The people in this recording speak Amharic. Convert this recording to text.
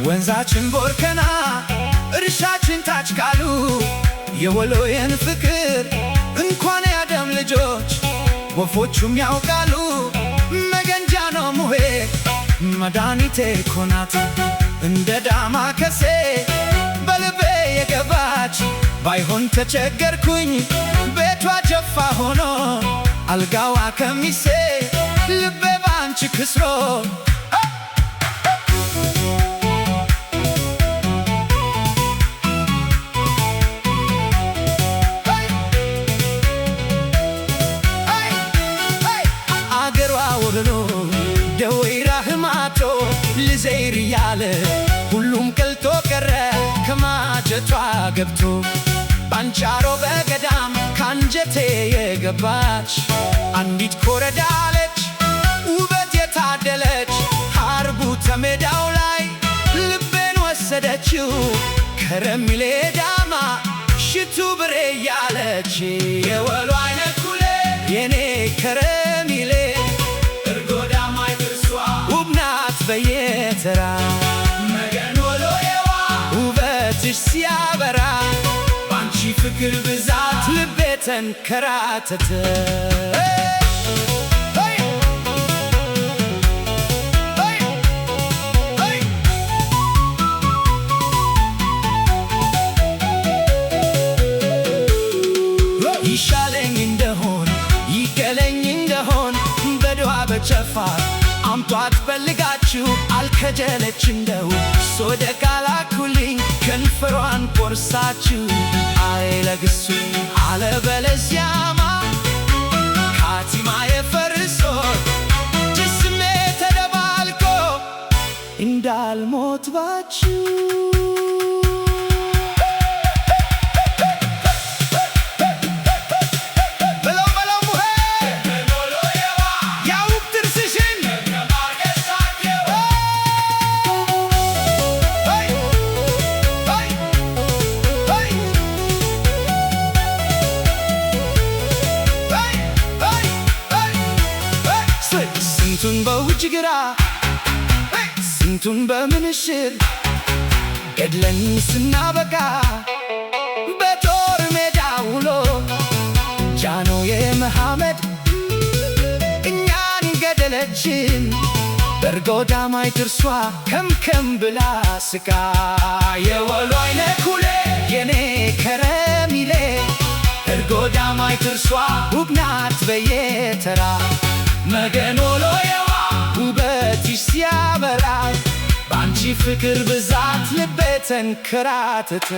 ወንዛችን ቦርከና እርሻችን ታች ካሉ የወሎየን ፍቅር እንኳን ያደም ልጆች ወፎቹም ያውቃሉ። መገንጃ ነው ሙሄ መድኃኒቴ ኮናት እንደ ዳማ ከሴ በልቤ የገባች ባይሆን ተቸገርኩኝ ቤቷ ጀፋ ሆኖ አልጋዋ ከሚሴ ልቤ ባንቺ ክስሮ አገሯ ወሎ ደወይራ ህማቶ ልዘይር ያለ ሁሉም ቀልቶ ቀረ ከማጀቷ ገብቶ ባንቻሮ በገዳም ካንጀቴ የገባች አንዲት ኮረዳ አለች ውበት የታደለች ሀርቡ ተሜዳው ላይ ልቤን ወሰደችው ከረሚሌ ዳማ ሽቱ ብሬ ያለች የወሎ አይነት ኩሌ የኔ ከረሚሌ እርጎዳማ ይርሷ ውብ ናት በየተራ መገን ወሎየዋ ውበትሽ ሲያበራ ባንቺ ፍቅር ብዛት ልቤ ተንከራተተ። ይሻለኝ እንደሆን ይገለኝ እንደሆን በድዋ በጨፋር አምጧት ፈልጋችሁ አልከጀለች እንደው ሶደቃ ላኩልኝ ከንፈሯን ቆርሳችሁ አይለግሱኝ አለበለዚያማ ካቲማ የፈርሶ ጅስሜ ተደባልቆ እንዳልሞት ባችሁ ስንቱን በውጭ ግራ ስንቱን በምንሽር ገድለን ስናበቃ በጦር ሜዳ ውሎ ጃኖ የመሐመድ እኛን ገደለችን በርጎዳማይ ትርሷ ከምከም ብላ ስቃ የወሎ አይነት ኩሌ የኔ ከረሚሌ እርጎዳማይ ትርሷ ውብ ናት በየተራ መገን ወሎየዋ ውበትሽ ሲያበራ ባንቺ ፍቅር ብዛት ልቤ ተንከራተተ።